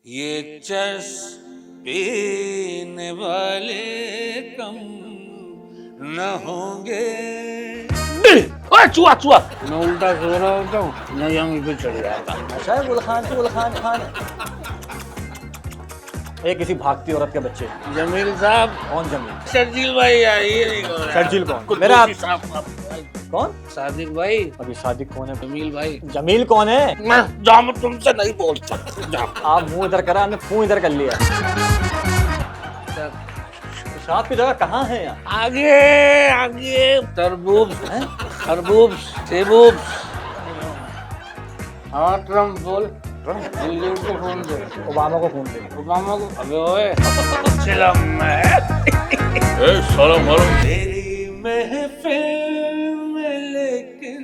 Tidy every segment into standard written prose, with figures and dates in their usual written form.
ये चर्च पीने वाले कम न होंगे। ओए चूहा चूहा, मैं उल्टा सो रहा होता हूँ, मैं यहीं पे चढ़ जाता। अच्छा है गुलखान खान ये किसी भागती औरत के बच्चे। जमील साहब। कौन जमील? शर्जील भाई आइए। नहीं कौन है? शर्जील कौन? कुछ मेरा दूसरी साहब कौन? सादिक भाई। अभी सादिक कौन है? जमील भाई। जमील कौन है? मैं जाम तुमसे नहीं बोलता। जाम। आप मुंह इधर करा, हमने फूं इधर कर लिया। पेशाब की जगह कहाँ है यहाँ? आगे आगे तरबूज हैं? खरबूज सेबूज। हाँ ट्रम्प बोल। दिल्ली को फोन दे। ओबामा को फोन दे। ओबामा को। अबे ओए चिलम में ए साला मारो तेरी महफिल में लेकिन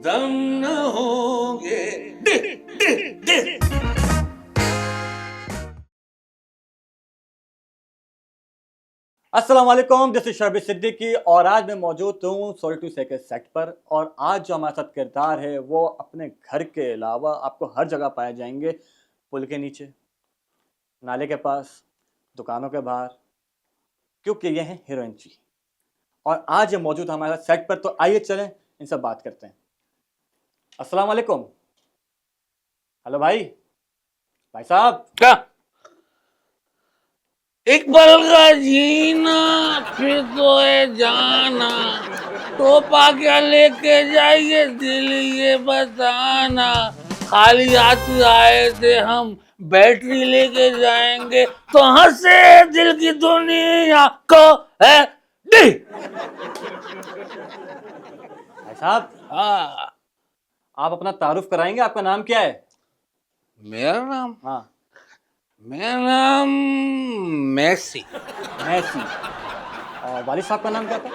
दम न होंगे। दे दे दे। अस्सलाम वालेकुम, दिस इज शर्बी सिद्दीकी और आज मैं मौजूद हूँ 42 सेकंड सेट पर। और आज जो हमारे साथ किरदार है वो अपने घर के अलावा आपको हर जगह पाए जाएंगे। पुल के नीचे, नाले के पास, दुकानों के बाहर, क्योंकि ये हैं हीरोइन जी। और आज ये मौजूद हमारे साथ सेट पर, तो आइए चलें इनसे बात करते हैं। अस्सलाम वालेकुम। हेलो भाई, भाई साहब। क्या एक पल का जीना फिर तो है जाना, टोपा क्या लेके जाइए दिल ये बताना, खाली हाथ आए थे हम बैटरी लेके जाएंगे तो हंसे दिल की दुनिया को है दी। भाई साहब, हाँ आप अपना तारुफ कराएंगे, आपका नाम क्या है? मेरा नाम हाँ, मेरा नाम मैसी। मैसी। और वालिद साहब का नाम क्या था?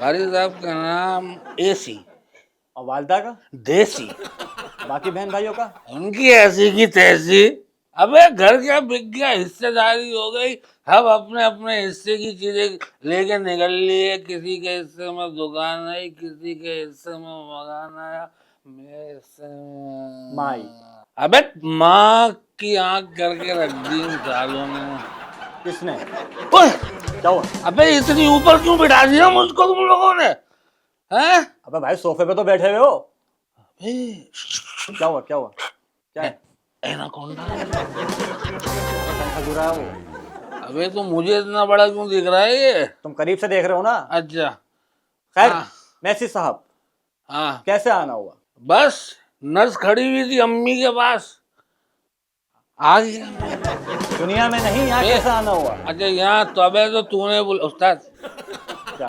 वालिद साहब का नाम एसी। और वालदा का? देसी। बाकी बहन भाइयों का? उनकी ऐसी की तैसी। अबे घर क्या बिक गया, हिस्सेदारी हो गई, हम अपने अपने हिस्से की चीजें लेके निकल लिए। किसी के हिस्से में दुकान आई, किसी के हिस्से में मकान आया, मेरे हिस्से में माई। अबे माँ की आंख करके रख दी इन सालों ने। किसने? ओए क्या हुआ? अबे इतनी ऊपर क्यों बिठा दिया मुझको तुम लोगों ने? हैं? अबे भाई, सोफे पे तो बैठे हुए हो। अबे क्या हुआ, क्या हुआ? क्या है? एनाकोंडा। खजूरा है वो। अबे तो मुझे इतना बड़ा क्यों दिख रहा है ये? तुम करीब से देख रहे हो ना। अच्छा। खैर, हाँ मैसी साहब, हाँ। कैसे आना हुआ? बस नर्स खड़ी हुई थी अम्मी के पास, आ गया। दुनिया में नहीं, यहाँ कैसे आना हुआ? अच्छा यहाँ तो अबे तो तूने बोल उस्ताद। क्या?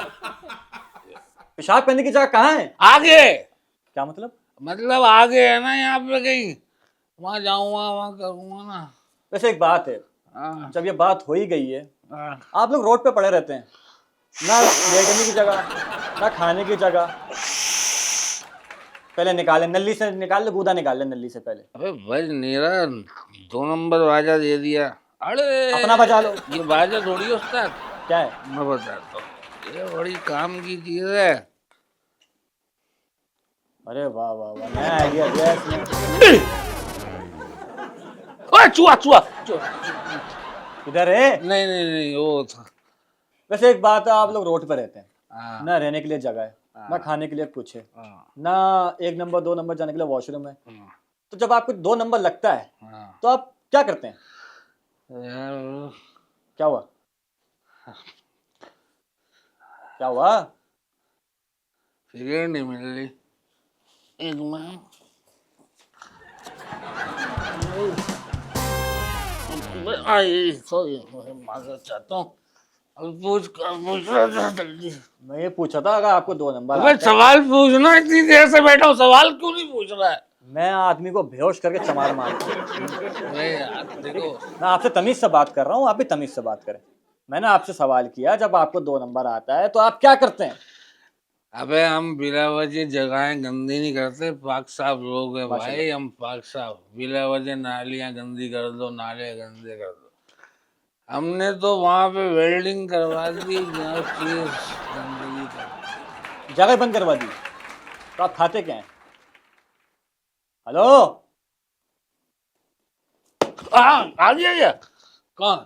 पेशाब करने की जगह कहाँ है? आगे क्या मतलब? मतलब आगे है ना, यहाँ पे कहीं वहाँ जाऊंगा वहाँ करूंगा ना। वैसे एक बात है, हाँ, जब ये बात हो ही गई है, हाँ। आप लोग रोड पे पड़े रहते हैं, ना लेटने की जगह, ना खाने की जगह। पहले निकाले नली से, निकाल ले, गूदा निकाल ले नली से पहले। अबे भाई मेरा 2 नंबर बाजा दे दिया। अरे अपना बचा लो। ये बाजा थोड़ी है उस्ताद, क्या है? मैं बताता हूँ, ये बड़ी काम की चीज है। अरे वाह वाह वाह, नया आइडिया दिया है इसने। ओए चूहा चूहा इधर है। नहीं नहीं नहीं वो था। वैसे एक बात है, आप लोग रोड पे रहते हैं, हाँ, ना रहने के लिए जगह है, ना हाँ, खाने के लिए कुछ है, हाँ, ना 1 नंबर 2 नंबर जाने के लिए वॉशरूम है। हाँ, तो जब आपको 2 नंबर लगता है हाँ। तो आप क्या करते हैं? यार क्या हुआ? क्या हुआ? फिगर नहीं मिल रही एक मैं आई सॉरी माजरत चाहता हूँ। अब पूछ रहा था जल्दी। मैं ये पूछा था, अगर आपको 2 नंबर अबे आता है। सवाल पूछना, इतनी देर से बैठा हूँ, सवाल क्यों नहीं पूछ रहा है? मैं आदमी को बेहोश करके चमार मारता हूँ। अरे यार देखो, मैं आपसे तमीज से बात कर रहा हूँ, आप भी तमीज से बात करें। मैंने आपसे सवाल किया, जब आपको 2 नंबर आता है तो आप क्या करते हैं? अबे हम बिला वजह जगहें गंदी नहीं करते, पाक साफ लोग हैं माशाल्लाह। भाई, हम पाक साफ। बिला वजह नालियां गंदी कर दो, नाले गंदे कर दो। हमने तो वहां पे वेल्डिंग करवा दी जहाँ चीज गंदगी कर। जगह बंद करवा दी, तो आप खाते क्या हैं? हेलो, हाँ आ गया ये कौन?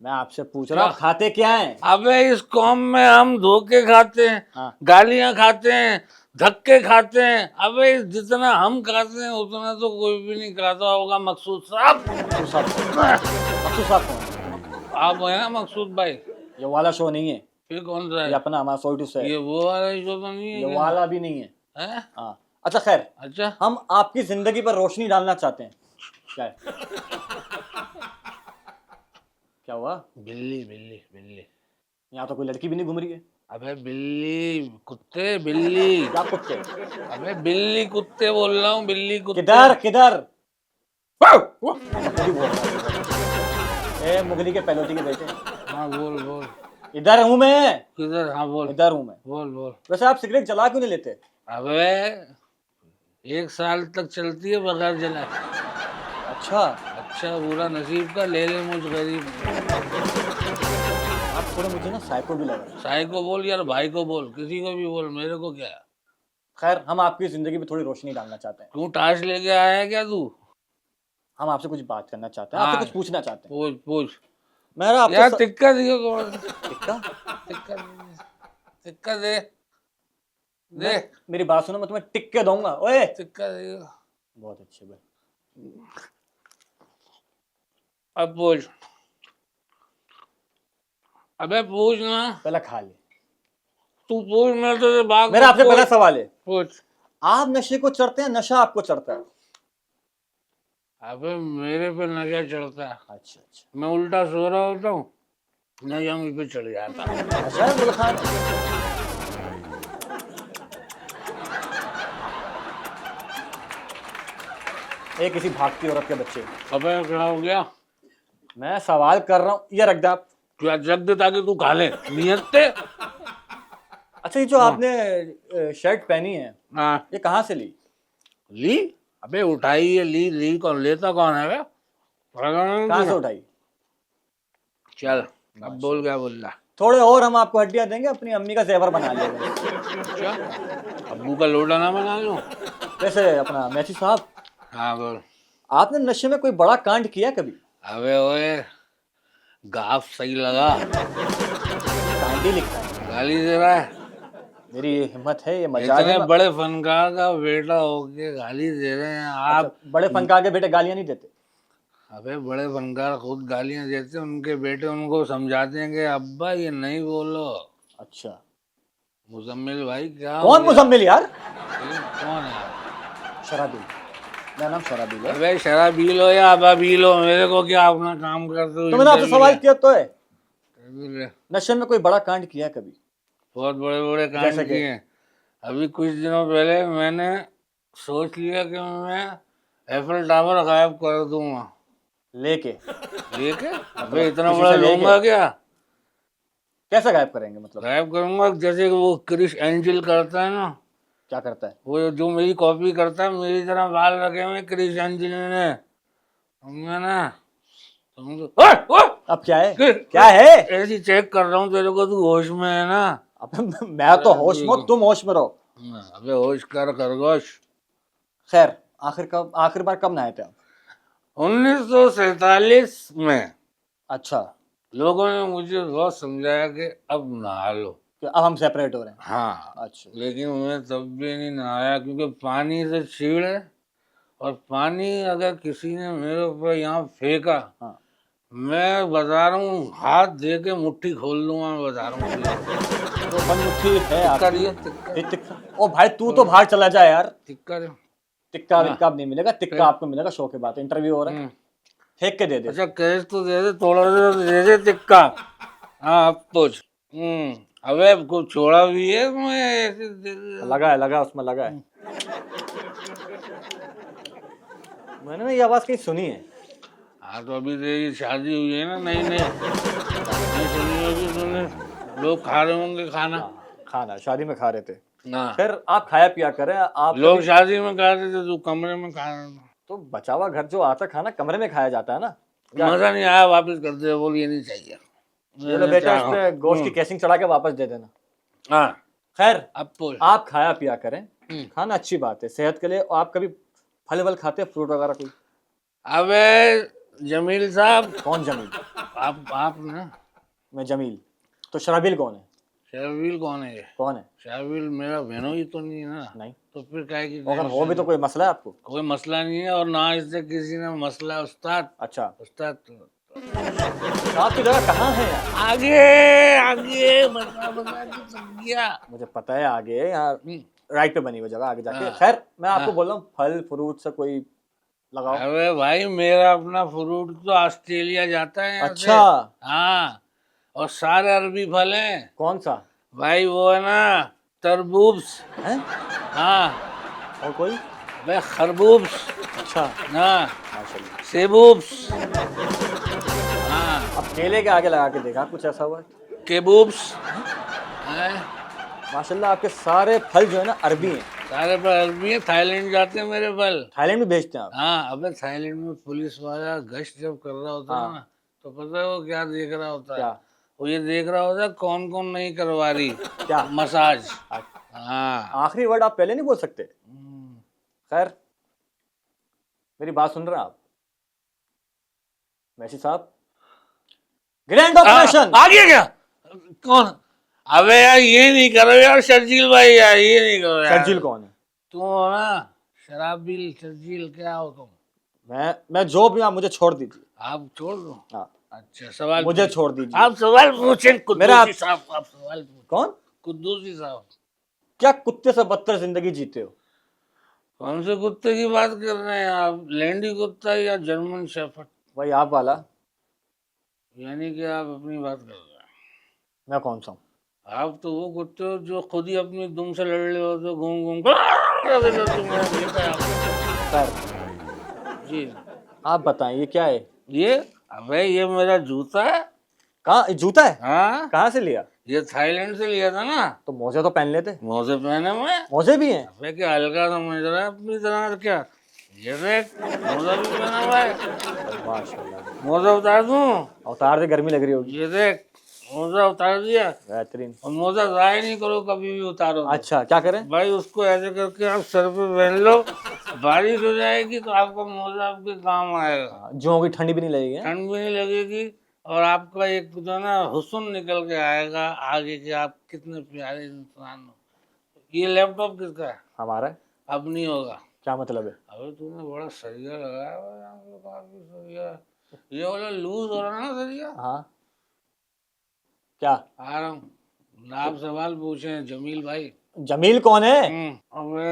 मैं आपसे पूछ रहा हूँ आप खाते क्या हैं? अबे इस कौम में हम धोखे खाते हैं, हाँ। गालियां खाते हैं, धक्के खाते हैं। अबे जितना हम खाते हैं उतना तो कोई भी नहीं खाता होगा। मकसूद साहब, मकसूद साहब मकसूद साहब कौन? आप है ना मकसूद भाई? ये वाला शो नहीं है, फिर कौन सा ये है? अपना हमारा सोल्टू से ये वो वाला शो तो नहीं है ये क्या? वाला भी नहीं है। है? हाँ अच्छा खैर, अच्छा हम आपकी जिंदगी पर रोशनी डालना चाहते हैं। क्या है? क्या हुआ? बिल्ली बिल्ली बिल्ली। यहाँ तो कोई लड़की भी नहीं घूम रही है। अबे बिल्ली कुत्ते बिल्ली। क्या कुत्ते? अबे बिल्ली कुत्ते बोल रहा हूँ, बिल्ली कुत्ते। किधर किधर? वाह! मुगली बोल रहा है। ए मुगली के पहलोटी के बेटे, हाँ बोल बोल। इधर हूँ मैं, किधर? हाँ बोल इधर हूँ मैं। बोल बोल। वैसे आप सिगरेट जला क्यों नहीं लेते? अबे 1 साल तक चलती है बगैर जलाए। अच्छा, अच्छा बुरा नसीब का ले ले मुझ गरीब। आप थोड़ा मुझे ना साइको भी लग रहा है। साई को बोल यार, भाई को बोल, किसी को भी बोल, मेरे को क्या है? खैर हम आपकी जिंदगी में थोड़ी रोशनी डालना चाहते हैं। तू टाश लेके आया है क्या तू? हम आपसे कुछ बात करना चाहते हैं, आपसे हाँ। कुछ पूछना चाहते हैं। पूछ पूछ मेरा आपसे यार। टिक्का दियो थोड़ा। टिक्का? टिक्का टिक्का दे दे। मेरी बात सुनो, मैं तुम्हें टिक्के दूंगा। ओए टिक्का दियो। बहुत अच्छे भाई। अब पूछ। अबे पूछ ना। पहले खा ले। तू पूछ, मैं तो भाग। मेरा आपसे पहला सवाल है, पूछ। आप नशे को चढ़ते हैं, नशा आपको चढ़ता है? अबे मेरे पे नशा चढ़ता है। अच्छा अच्छा, मैं उल्टा सो रहा होता हूँ, नशा मुझ पे चढ़ जाता है। नशा है गुल खान? एक किसी भागती औरत के बच्चे। अबे क्या हो गया? मैं सवाल कर रहा हूँ, ये रख दे आप। क्या जग दे ताकि तू खा ले नियत से। अच्छा, ये जो आपने शर्ट पहनी है, हाँ ये कहाँ से ली? ली? अबे उठाई है, ली ली कौन लेता कौन है बे? कहाँ से उठाई? चल अब बोल क्या बोल रहा? थोड़े और हम आपको हड्डियां देंगे, अपनी अम्मी का जेवर बना लिया। अच्छा अब्बू का लोटा ना बना लूं? वैसे अपना मैथी साहब, हाँ बोल। आपने नशे में कोई बड़ा कांड किया कभी? अबे ओए गाफ सही लगा? कांड ही लिखा है। गाली दे रहा है? मेरी ये हिम्मत है, ये मजाक इतने है। बड़े फनकार का बेटा होके गाली दे रहे हैं आप? अच्छा, बड़े फनकार के बेटे गालियां नहीं देते? अबे बड़े फनकार खुद गालियां देते हैं, उनके बेटे उनको समझाते हैं कि अब्बा ये नहीं बोलो। अच्छा, मुजम्मिल भाई क्या कौन मुजम्मिल यार? कौन है? शराबी, मेरा नाम शराबी है। अबे शराबील हो या अबाबील हो, मेरे को क्या, अपना काम करते हो। तो मैंने आपसे सवाल किया तो है, इंटरव्यू नशे में कोई बड़ा कांड किया कभी? बहुत बड़े बड़े कांड जैसे कि? किए हैं। अभी कुछ दिनों पहले मैंने सोच लिया कि मैं एफिल टावर गायब कर दूंगा। लेके? लेके? अबे इतना किसी बड़ा से लेके? लूंगा क्या? कैसे गायब करेंगे मतलब? गायब करूंगा जैसे कि वो क्रिस एंजल करता है ना, क्या करता है? वो जो मेरी कॉपी करता है, मेरी तरह बाल रखे हुए क्रिस एंजल ने। मैं ना अब क्या है? क्या है? ऐसी चेक कर रहा हूँ तेरे को, तू होश में है ना? अब मैं तो होश में हूं, तुम होश में रहो। अबे होश कर खरगोश। खैर आखिर बार कब नहाए थे आप? 1947 में अच्छा, लोगों ने मुझे बहुत समझाया कि अब नहा लो। कि अब हम सेपरेट हो रहे हैं? हाँ अच्छा, लेकिन मैं तब भी नहीं नहाया, क्योंकि पानी से छीड़ है, और पानी अगर किसी ने मेरे ऊपर यहाँ फेंका, हाँ। मैं बता रहा हूँ हाथ दे के मुट्ठी खोल लूंगा। मैं बता रहा हूँ तो बंदूकी है आपकी? टिक्का दिया, टिक्का ये टिक्का? ओ भाई तू तो बाहर चला जा यार। टिक्का दे। टिक्का विक्का अब नहीं मिलेगा, टिक्का आपको मिलेगा शो के बाद, इंटरव्यू हो रहा है। फेंक के दे दे। अच्छा कैश तो दे दे, थोड़ा सा दे दे टिक्का। हाँ अब पूछ। अबे कुछ छोड़ा भी है मैं ऐसे दे दे। लगा है उसमें, लगा है। मैंने ना ये आवाज कहीं सुनी है। हाँ तो अभी तेरी शादी हुई है ना, नहीं नहीं सुनी होगी तूने, लोग खा रहे होंगे खाना। खाना शादी में खा रहे थे। हाँ फिर आप खाया पिया करें आप। लोग शादी में खा रहे थे, तू कमरे में खा रहा था। तो बचा हुआ घर जो आता खाना कमरे में खाया जाता है ना। मजा नहीं आया, वापस कर दे। बोल ये नहीं चाहिए। ये लो बेटा, इस पे गोश्त की केसिंग चढ़ा के वापस दे देना। हाँ खैर अब बोल। आप खाया पिया करें, खाना अच्छी बात है सेहत के लिए। और आप कभी फल वल खाते हैं, फ्रूट वगैरह कोई? अबे जमील साहब। कौन जमील? आप ना। मैं जमील। तो शराबील कौन है? शर्विल कौन है? कौन है? शर्विल मेरा बहनों ही तो नहीं है ना। नहीं। तो फिर क्या है कि अगर हो भी तो कोई मसला है आपको? कोई मसला नहीं है, और ना इससे किसी ने मसला है उस्ताद। अच्छा, उस्ताद आपकी जगह कहाँ है यार? आगे आगे बता बता के थक गया। मुझे पता है आगे यहाँ हम्म, राइट पे बनी हुई जगह आगे जाके। हाँ, खैर मैं आपको हाँ। बोल रहा हूँ फल फ्रूट से कोई लगाओ। अरे भाई मेरा अपना फ्रूट तो ऑस्ट्रेलिया जाता है यहाँ से। अच्छा, हाँ, और सारे अरबी फल हैं कौन सा भाई, वो है ना तरबूज। है? हाँ और कोई? भाई, खरबूज। अच्छा, हाँ, माशाल्लाह। सेबूब्स। हाँ, अब केले के आगे लगा के देखा कुछ ऐसा हुआ है? केबूब्स। हैं? माशाल्लाह आपके सारे फल जो है ना अरबी हैं। सारे पर अरबी है। थाईलैंड जाते हैं मेरे फल। थाईलैंड में भेजते हैं आप? हाँ, अबे थाईलैंड में पुलिस वाला गश्त जब कर रहा होता है हाँ। ना, तो पता है वो क्या देख रहा होता है? क्या? वो ये देख रहा होता है कौन कौन नहीं करवा रही क्या? मसाज। अच्छा, हाँ। आखिरी वर्ड आप पहले नहीं बोल सकते? हम्म। खैर मेरी बात सुन रहे हैं आप मैसी साहब? Grand operation. आ गया क्या? कौन? अबे यार ये नहीं करो यार शर्जील भाई, यार ये नहीं करो यार। शर्जील कौन है? तुम हो ना शराबील शर्जील, क्या हो तुम? मैं जो भी, आप मुझे छोड़ दीजिए। आप छोड़ दो। हाँ, अच्छा, सवाल मुझे पूछिए। छोड़ दीजिए। आप सवाल पूछे मेरा कुद्दूसी साहब, आप सवाल पूछे। कौन? कुद्दूसी साहब। क्या कुत्ते से बदतर जिंदगी जीते हो? कौन से कुत्ते की बात कर रहे हैं आप? लैंडी कुत्ता या जर्मन शेफर्ड? वही आप वाला। यानी कि आप अपनी बात कर रहे हैं। मैं कौन सा हूँ? आप तो वो कुत्ते हो जो खुद ही अपनी दुम से लड़ रहे हो, तो घूम घूम देखा है आपने? खैर जी। आप बताएं ये क्या है? ये, अबे ये मेरा जूता है। कहाँ? ये जूता है? हाँ, कहाँ से लिया? ये थाईलैंड से लिया था ना। तो मोजे तो पहन लेते। मोजे पहने मैं। मोजे भी हैं? अबे क्या हल्का समझ रहा है अपनी तरह? क्या ये देख, मोजा भी पहना हुआ है। माशाल्लाह। मोजा उतार दूं? अवतार से गर्मी लग रही होगी। ये देख, मोजा उतार दिया। बेहतरीन। और मोजा ज़ाया नहीं करो कभी भी उतारो तो। अच्छा, क्या करें? भाई उसको ऐसे करके आप सर पे पहन लो, बारिश हो जाएगी तो आपका मोजा आपके काम आएगा। जो होगी ठंडी भी नहीं लगेगी हैं? ठंड भी नहीं लगेगी, और आपका एक जो है ना हुस्न निकल के आएगा आगे के, आप कितने प्यारे इंसान हो। ये लैपटॉप किसका है? हमारा है। अब नहीं होगा। क्या मतलब है? अबे तूने बड़ा सरिया लगाया हुआ है यहाँ पे, काफी सरिया। ये वाला लूज हो रहा है ना सरिया। हाँ, क्या? आ रहा हूँ। आप सवाल पूछे हैं जमील भाई। जमील कौन है? अबे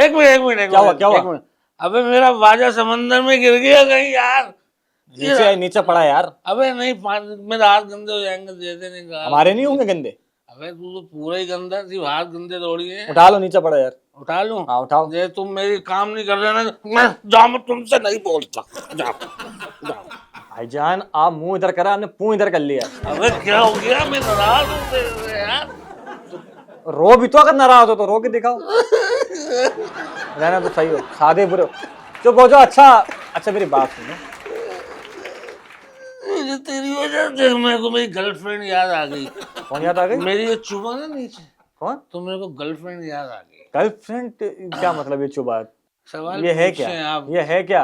एक मिनट एक मिनट क्या हुआ? क्या हुआ? एक मिनट। अबे मेरा बाजा समंदर में गिर गया कहीं यार। नीचे नीचे पड़ा यार। अबे नहीं, मेरे हाथ गंदे हो जाएंगे, दे दे नहीं कहा। हमारे नहीं होंगे गंदे? अबे तू तो पूरा ही गंदा, सिर्फ हाथ गंदे थोड़ी है। उठा लो, नीचे पड़ा यार। उठा लूं? हाँ उठाओ। ये तुम मेरी काम नहीं कर रहे ना, मैं जाओ, मैं तुमसे नहीं बोलता। जाओ जाओ। भाईजान आप मुंह इधर करा, आपने पुंह इधर कर लिया। अबे क्या हो गया? मैं नाराज हूँ तेरे से यार। रो भी तो, अगर नाराज हो तो रो के दिखाओ। रहना तो सही हो, सादे बुरे हो। चुप हो जाओ। अच्छा अच्छा मेरी बात सुनो। मुझे तेरी वजह से मेरे को मेरी गर्लफ्रेंड याद आ गई। कौन याद आ गई? मेरी ये चुबा ना नीचे, कौन? तो मेरे को गर्लफ्रेंड याद आ गई। गर्लफ्रेंड? क्या मतलब ये चुबात? सवाल ये है पूछे क्या? आप। ये है क्या?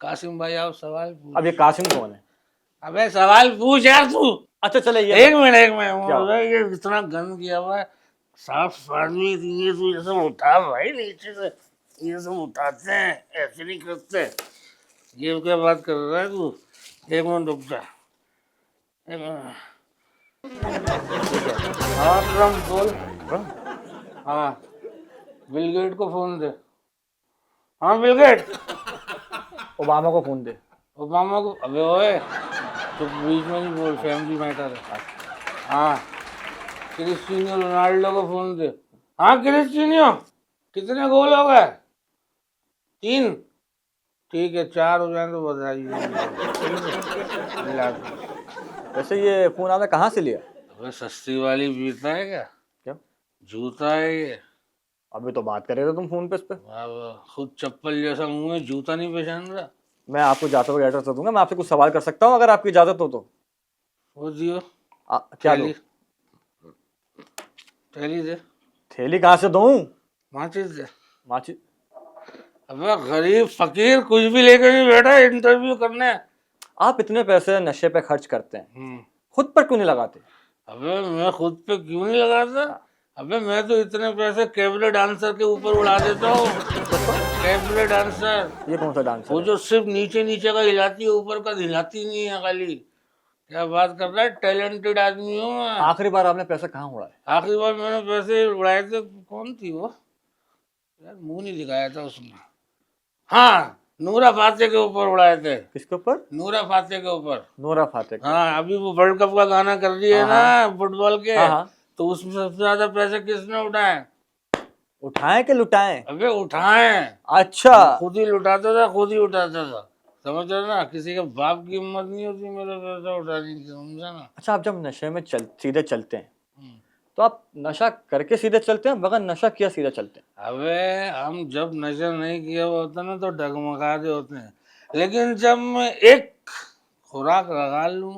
कासिम भाई आप सवाल पूछ। अब ये कासिम कौन है? अबे सवाल पूछ यार तू। अच्छा चले ये एक मिनट क्या? अबे ये इतना गंद किया हुआ है, साफ पानी दिए तो ये सब उठा भाई नीचे से। ये सब उठाते हैं, ऐसे नहीं करते। ये क्या बात कर रहा है तू? एक मिनट रुक जा, एक मिनट। हाँ ट्रम्प बोल। हाँ, बिल गेट को फोन दे। हाँ बिल गेट। ओबामा को फोन दे। ओबामा को? अबे ओए तो बीच में नहीं बोल, फैमिली मैटर है। हाँ, क्रिस्टियानो रोनाल्डो को फोन दे। हाँ क्रिस्टियानो, कितने गोल हो गए? 3? ठीक है, 4 हो जाए तो बताइए। मिला दो। वैसे ये फोन आपने कहाँ से लिया? अबे सस्ती वाली बीता है क्या? क्या? जूता है ये। अभी तो बात कर रहे थे तुम फोन पे इस पे। वाह वाह, खुद चप्पल जैसा मुंह है, जूता नहीं पहचान रहा। मैं आपको जाते हुए एड्रेस दे दूंगा। मैं आपसे कुछ सवाल कर सकता हूँ अगर आपकी इजाजत हो तो? वो दियो। क्या दो? थैली दे। थैली कहाँ से दूं? माचिस दे। माचिस? अबे गरीब फकीर कुछ भी लेकर नहीं बैठा इंटरव्यू करने। आप इतने पैसे नशे पे खर्च करते हैं, हम्म। खुद पर क्यों नहीं लगाते? अबे मैं खुद पे क्यों नहीं लगाता? अबे मैं तो इतने पैसे कैबरे डांसर के ऊपर उड़ा देता हूँ। कैबरे डांसर, ये कौन सा डांस वो है? जो सिर्फ नीचे नीचे का हिलाती है, ऊपर का हिलाती नहीं है खाली। क्या बात कर रहा है, टैलेंटेड आदमी हूँ मैं। आखिरी बार आपने पैसा कहाँ उड़ाया? आखिरी बार मैंने पैसे उड़ाए थे, कौन थी वो यार, मुंह नहीं दिखाया था उसने। हाँ, नूरा फाते के ऊपर उड़ाए थे। किसके ऊपर? नूरा फाते के ऊपर। नोरा फाते के। हाँ, अभी वो वर्ल्ड कप का गाना कर रही है हाँ, ना फुटबॉल के, हाँ हाँ। तो उसमें सबसे ज्यादा पैसे किसने उठाए? उठाए कि लुटाए? अबे उठाए। अच्छा। खुद ही लुटाता था, खुद ही उठाता था। समझ रहे ना, किसी के बाप की हिम्मत नहीं होती मेरा पैसा उठाने की, समझा ना। अच्छा, आप जब नशे में सीधे चलते हैं, हम्म। तो आप नशा करके सीधे चलते हैं, बगैर नशा किया सीधे चलते हैं? अबे हम जब नशा नहीं किया हुआ होता ना तो डगमगाते होते हैं, लेकिन जब मैं एक खुराक लगा लूं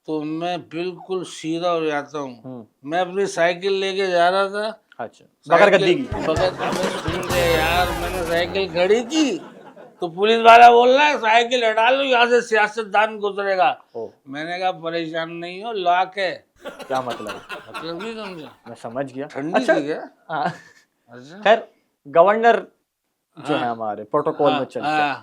तो मैं बिल्कुल सीधा हो जाता हूँ। मैं अपनी साइकिल लेके जा रहा था। अच्छा, बगैर गद्दी की? बगैर, अबे सुन ले यार, मैंने साइकिल खड़ी की तो पुलिस वाला बोल रहा है साइकिल हटा लो, यहाँ से सियासतदान गुजरेगा। मैंने कहा परेशान नहीं हो, लॉक है। क्या मतलब? मतलब नहीं समझा? मैं समझ गया। ठंडी अच्छा, थी क्या? हाँ। अच्छा। खैर, गवर्नर जो है हमारे प्रोटोकॉल में चलते हैं,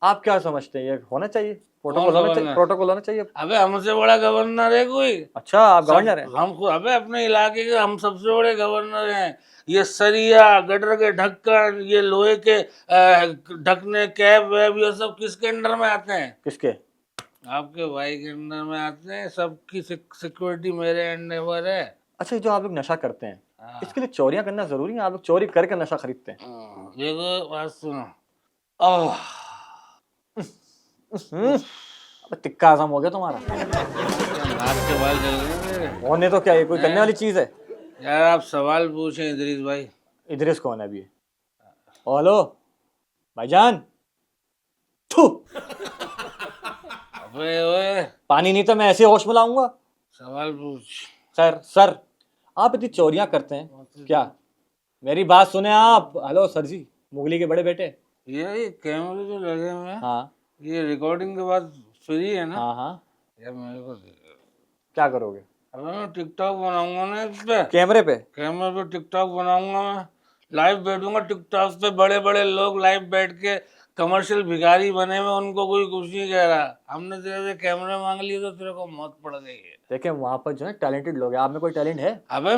आप क्या समझते हैं, ये होना चाहिए? प्रोटोकॉल होना चाहिए? प्रोटोकॉल होना चाहिए। अबे हमसे बड़ा गवर्नर है कोई? अच्छा, आप गवर्नर हैं? हम खुद, अबे अपने इलाके के हम सबसे बड़े गवर्नर हैं। ये सरिया, गटर के ढक्कन, ये लोहे के ढकने, कैब वैब, ये सब किसके अंडर में आते हैं? किसके? आपके भाई के अंडर में आते हैं। सबकी सिक्योरिटी मेरे अंडर है। अच्छा, जो आप लोग नशा करते हैं, इसके लिए चोरियां करना जरूरी है? आप लोग चोरी करके नशा खरीदते हैं? देखो बात सुनो। अब तिक्का आजम हो गया तुम्हारा। नाक के बाल जल रहे हैं मेरे। होने तो क्या, ये कोई करने वाली चीज है? यार आप सवाल पूछें इदरीस भाई। इदरीस कौन है अभी? हेलो भाईजान। थू। अबे ओए, पानी नहीं तो मैं ऐसे होश में लाऊंगा। सवाल पूछ। सर, आप इतनी चोरियां करते हैं क्या? मेरी बात सुने आप। हेलो सर जी, मुगली के बड़े बेटे। ये कैमरे जो लगे हुए हैं, हाँ ये रिकॉर्डिंग के बाद फ्री है ना? हाँ हाँ। यार मेरे को क्या करोगे? अबे मैं टिकटॉक बनाऊंगा ना इस पे, कैमरे पे? कैमरे पे टिकटॉक बनाऊंगा मैं। लाइव बैठूंगा टिकटॉक पे, बड़े बड़े लोग लाइव बैठ के कमर्शियल भिखारी बने हुए, उनको कोई कुछ नहीं कह रहा। हमने तेरे से कैमरे मांग लिए तो तेरे को मौत पड़ गई है। देखे वहां पर जो है टैलेंटेड लोग हैं, आप में कोई टैलेंट है? अबे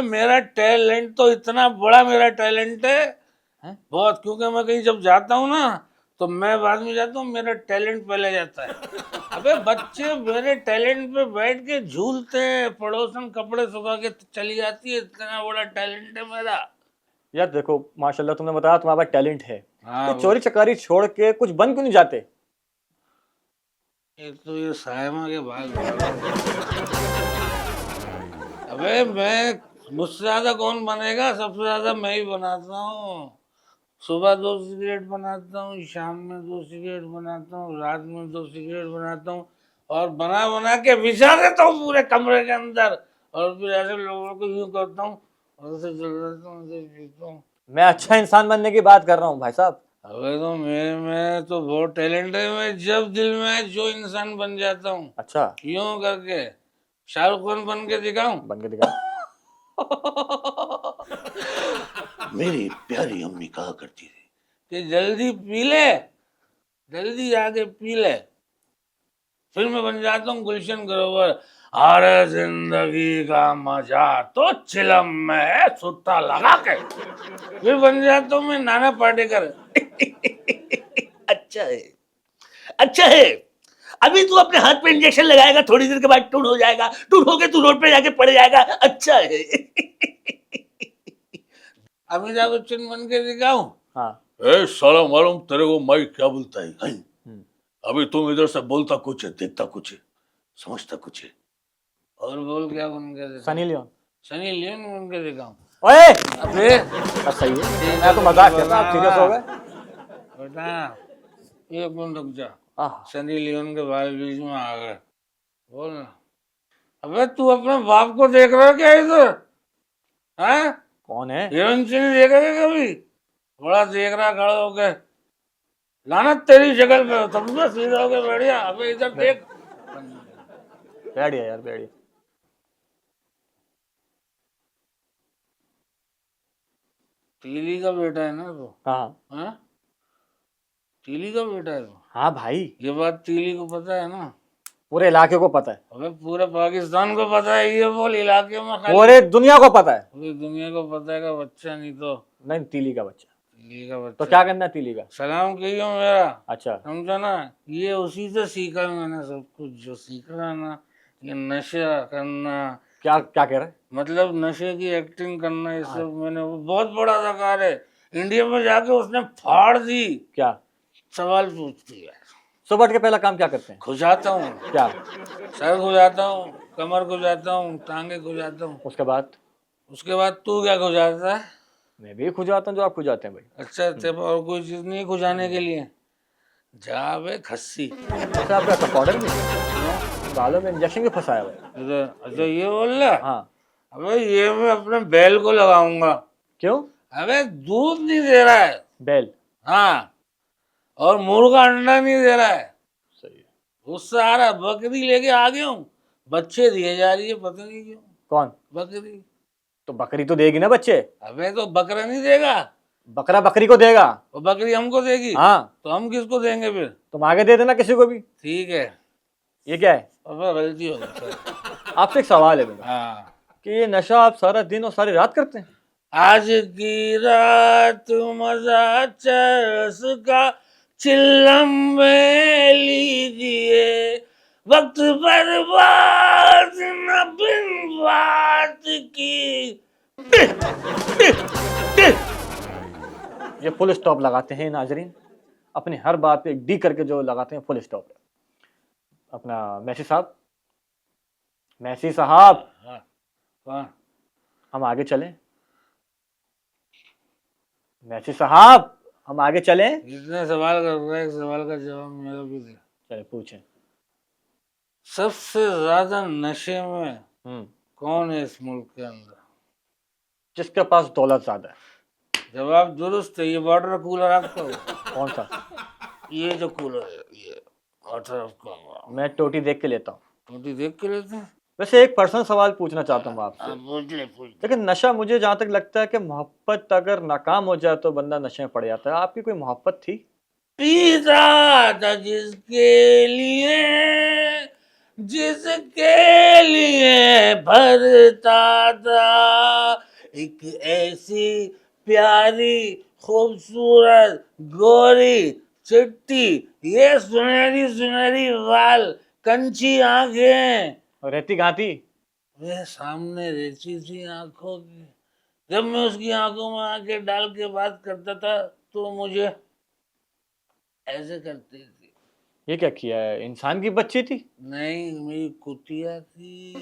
मेरा टैलेंट तो इतना बड़ा, मेरा टैलेंट है बहुत, क्योंकि मैं कहीं जब जाता हूँ ना तो मैं बाद में जाता हूँ, मेरा टैलेंट पहले जाता है। अबे बच्चे मेरे टैलेंट पे बैठ के झूलते हैं, पड़ोसन कपड़े सुखा के चली जाती है, इतना बड़ा टैलेंट है मेरा। यार देखो, माशाल्लाह तुमने बताया तुम्हारे पास टैलेंट है, हाँ, तो चोरी चकारी छोड़ के कुछ बन क्यों नहीं जाते? एक तो ये सायमा के बाल। अबे मैं, मुझसे ज्यादा कौन बनेगा? सबसे ज्यादा मैं ही बनाता हूँ। सुबह 2 सिगरेट बनाता हूँ, शाम में 2 सिगरेट बनाता हूँ, रात में 2 सिगरेट बनाता हूँ, और बना बना के बिछा देता हूँ पूरे कमरे के अंदर, और फिर ऐसे लोगों को यूँ करता हूँ और उसे जल देता हूँ, उसे पीता हूँ। मैं अच्छा इंसान बनने की बात कर रहा हूँ भाई साहब। अबे तो मेरे में तो बहुत टैलेंट है, मैं जब दिल में जो इंसान बन जाता हूँ। अच्छा, यूँ करके शाहरुख खान बन के दिखाऊं? बन के दिखा। मेरी प्यारी अम्मी कहा करती थी कि जल्दी पी ले, जल्दी आके पी ले। फिर मैं बन जाता हूँ गुलशन ग्रोवर। अरे जिंदगी का मजा तो चिलम में है सुट्टा लगा के। फिर बन जाता हूँ मैं नाना पाटेकर। अच्छा है, अच्छा है, अभी तू अपने हाथ पे इंजेक्शन लगाएगा, थोड़ी देर के बाद टूट हो जाएगा, टूट होके तू रोड पे जाके पड़ जाएगा। अच्छा है। अमिताभ बच्चन बन के दिखाऊं? हाँ। ए साला मालूम तेरे को माइक क्या बोलता है? अभी तुम इधर से बोलता कुछ है, देखता कुछ है, समझता कुछ है, और बोल क्या बन के दिखाऊं? Sunny Leone. सनी लियोन बन के दिखाऊं? ओए, अबे सही है, मैं तो मजाक कर रहा, आप सीरियस हो गए। बेटा एक मिनट रुक जा। सनी लियोन के बाल बीच में आ गए, बोल ना। अबे तू अपने बाप को देख रहा है क्या इधर? हैं? कौन है? हीरोइन से नहीं देखा क्या कभी? बड़ा देख रहा खड़ा होके, लानत तेरी शक्ल पे, समझो सीधा होके बढ़िया। अबे इधर देख। बैठ गया यार, बैठ गया। तीली का बेटा है ना तो? हाँ हाँ, तीली का बेटा है तो? हाँ भाई, ये बात तीली को पता है ना? पूरे इलाके को पता है, अबे पूरे पाकिस्तान को पता है, ये बोल इलाके में खाली? पूरे दुनिया को पता है। पूरी दुनिया को पता है का बच्चा, नहीं तो नहीं, तीली का बच्चा। तीली का तो बच्चा। क्या करना है तीली का? सलाम कहियो मेरा, अच्छा, समझा ना? ये उसी से सीखा मैंने सब कुछ जो सीखा है ना, ये नशा करना, क्या क्या कह रहे हैं? मतलब नशे की एक्टिंग करना, ये सब मैंने, वो बहुत बड़ा अदाकार है। इंडिया में जाके उसने फाड़ दी। क्या सवाल पूछती है, सुबह उठ के पहला काम क्या करते हैं? खुजाता हूँ, क्या? सर खुजाता हूँ, कमर खुजाता हूँ, टांगे खुजाता हूँ। उसके बाद? उसके बाद तू क्या खुजाता है? मैं भी खुजाता हूँ जो आप खुजाते हैं भाई। अच्छा, तेरे और कोई चीज नहीं है खुजाने के लिए? जा बे खस्सी। अच्छा, आपका कंपाउंडर भी बालों में इंजेक्शन भी फंसाया हुआ है? अच्छा ये बोल रहा? हाँ। अबे ये मैं अपने बैल को लगाऊंगा। क्यों? अबे दूध नहीं दे रहा है। बैल? हाँ, और मुर्गा अंडा नहीं दे रहा है। सही है। उससे आ रहा, बकरी लेके आ गया हूँ, बच्चे दिए जा रही है, पता नहीं क्यों। कौन? बकरी। तो बकरी तो देगी ना बच्चे। अबे तो बकरा नहीं देगा, बकरा बकरी को देगा। वो बकरी हमको देगी। हाँ, तो हम किसको देंगे फिर? तुम आगे दे देना किसी को भी। ठीक है। ये क्या है? अबे गलती हो गई। आपसे एक सवाल है मेरा, हाँ, कि ये नशा आप सारा दिन और सारी रात करते हैं? आज की रात मजा चरस का चिल्लम में लीजिए, वक्त बर्बाद न बिन बात की। ये फुल स्टॉप लगाते हैं नाजरीन, अपनी हर बात पे एक डी करके जो लगाते हैं फुल स्टॉप। अपना मैसी साहब, मैसी साहब, हाँ, हाँ। हम आगे चलें? मैसी साहब, हम आगे चलें? जितने सवाल कर रहा है, एक सवाल का जवाब मेरा भी दे। चले पूछें। सबसे ज्यादा नशे में कौन है इस मुल्क के अंदर? जिसके पास दौलत ज्यादा है। जवाब दुरुस्त है। ये वाटर कूलर आपका हो? कौन सा? ये जो कूलर है, ये वाटर आपका। मैं टोटी देख के लेता हूँ। टोटी देख के लेते हैं? वैसे एक पर्सनल सवाल पूछना चाहता हूँ आपसे। पूछ ले, पूछ। लेकिन नशा, मुझे जहाँ तक लगता है कि मोहब्बत अगर नाकाम हो जाए तो बंदा नशे में पड़ जाता है। आपकी कोई मोहब्बत थी? पीता था जिसके लिए भरता था, एक ऐसी प्यारी खूबसूरत गोरी चिट्टी, ये सुनहरी सुनहरी बाल, कंची आंखें, और रहती कहाँ थी? वे सामने रहती थी आंखों की। जब मैं उसकी आंखों में आंखें डाल के बात करता था तो मुझे ऐसे करती थी। ये क्या किया है? इंसान की बच्ची थी? नहीं, मेरी कुतिया थी।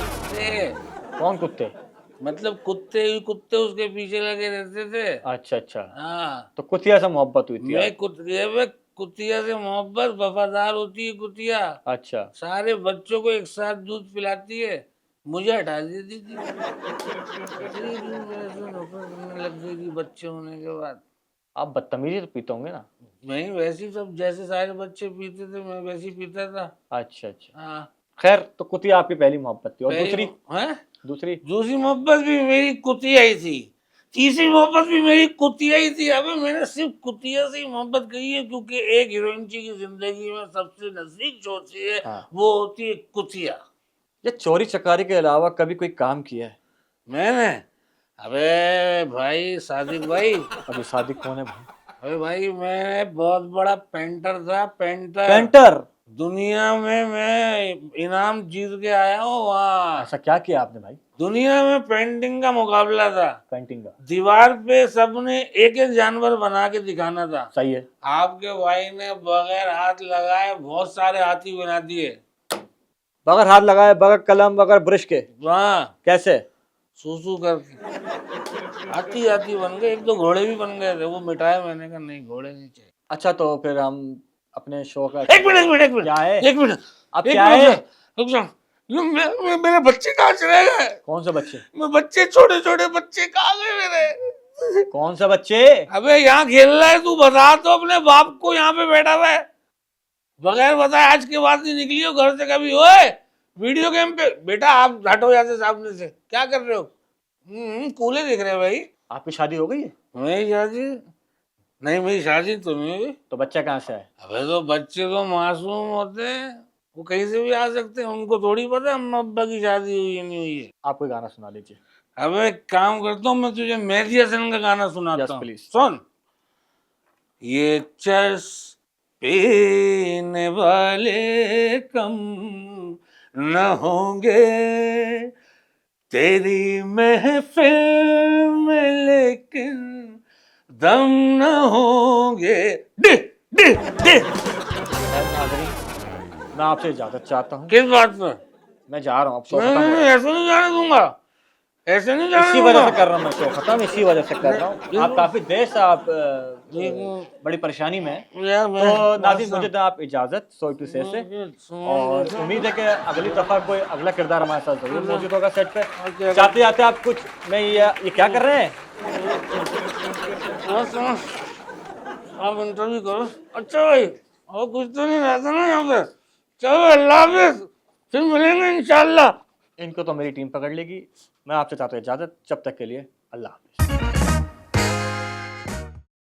कुत्ते, कौन कुत्ते? मतलब कुत्ते ही कुत्ते उसके पीछे लगे रहते थे। अच्छा अच्छा, हाँ, तो कुतिया से मोहब्बत हुई थी मैं आपको? कुतिया से मोहब्बत, वफादार होती है कुतिया। अच्छा, सारे बच्चों को एक साथ दूध पिलाती है, मुझे हटा देती थी। लग गई थी बच्चे होने के बाद। आप बदतमीजी तो पीते होंगे ना? नहीं, वैसे ही सब जैसे सारे बच्चे पीते थे मैं वैसे ही पीता था। अच्छा अच्छा, हाँ। खैर, तो कुतिया आपकी पहली मोहब्बत थी। और दूसरी? हैं? दूसरी? दूसरी मोहब्बत भी मेरी कुतिया ही थी। तीसरी मोहब्बत भी मेरी कुतिया ही थी। अबे मैंने सिर्फ कुतिया से ही मोहब्बत की है, क्योंकि एक हीरोइन की जिंदगी में सबसे नजदीक जो होती है, हाँ। वो होती है कुतिया। ये चोरी चकारी के अलावा कभी कोई काम किया है? मैंने, अबे भाई सादिक भाई, अभी शादी कौन है भाई? अबे भाई मैं बहुत बड़ा पेंटर था, पेंटर। पेंटर? दुनिया में मैं इनाम जीत के आया हूँ वहाँ। ऐसा क्या किया आपने भाई? दुनिया में पेंटिंग का मुकाबला था। पेंटिंग का? दीवार पे सबने एक एक जानवर बना के दिखाना था। सही है। आपके भाई ने बगैर हाथ लगाए बहुत सारे हाथी बना दिए। बगैर हाथ लगाए, बगैर कलम, बगैर ब्रश के? वहाँ कैसे? सूसू करके हाथी हाथी बन गए। एक दो घोड़े भी बन गए थे, वो मिटाए। मैंने कहा नहीं, घोड़े नहीं चाहिए। अच्छा, तो फिर हम अपने शो का एक मिनट, एक मिनट, एक मिनट, क्या है? एक मिनट, अब एक क्या मिनट, है? रुक जा। मेरे बच्चे कहाँ चले गए? कौन से बच्चे? मैं बच्चे, छोटे छोटे बच्चे कहाँ गए मेरे? कौन सा बच्चे? अबे यहाँ खेल रहा है तू, बता तो अपने बाप को, यहाँ पे बैठा हुआ है बगैर बताए आज के बाद नहीं निकली हो घर से कभी। ओए वीडियो गेम पे बेटा आप हटो यहाँ से सामने से, क्या कर रहे हो? कूले दिख रहे हो भाई। आपकी शादी हो गई है? मेरी शादी नहीं, मेरी शादी तो नहीं हुई। तो बच्चा कहाँ से है? अबे तो बच्चे तो मासूम होते हैं, वो कहीं से भी आ सकते हैं, उनको थोड़ी पता है अम्मा अब्बा की शादी हुई है नहीं हुई है। आप कोई गाना सुना लीजिए। अबे एक काम करता हूँ, मैं तुझे मेहदी हसन का गाना सुनाता Yes, हूँ, please. सुन। ये चर्स पीने वाले कम न होंगे तेरी महफिल में, लेकिन दम न होंगे। Day day day. मैं आपसे इजाजत चाहता हूँ। किस बात पर? मैं जा रहा हूँ, अब शो नहीं खत्म नहीं, हो गया। ऐसे नहीं जाने दूंगा, ऐसे नहीं जाने इसी वजह दूंगा। से कर रहा हूँ मैं शो खत्म, इसी वजह से कर रहा हूँ। आप काफी देर से आप बड़ी परेशानी में हैं। यार तो नाज़रीन मुझे तो आप इजाजत सॉरी टू से और उम्मीद है कि अगली दफा कोई अगला किरदार हमारे साथ जरूर मौजूद होगा सेट पे। जाते जाते आप कुछ, मैं ये क्या कर रहे हैं? आप इंटरव्यू करो। अच्छा भाई, और कुछ तो नहीं रहता ना यहाँ पे? चलो अल्लाह हाफिज, फिर मिलेंगे इंशाल्लाह। इनको तो मेरी टीम पकड़ लेगी। मैं आपसे चाहता हूँ इजाजत, जब तक के लिए अल्लाह हाफिज।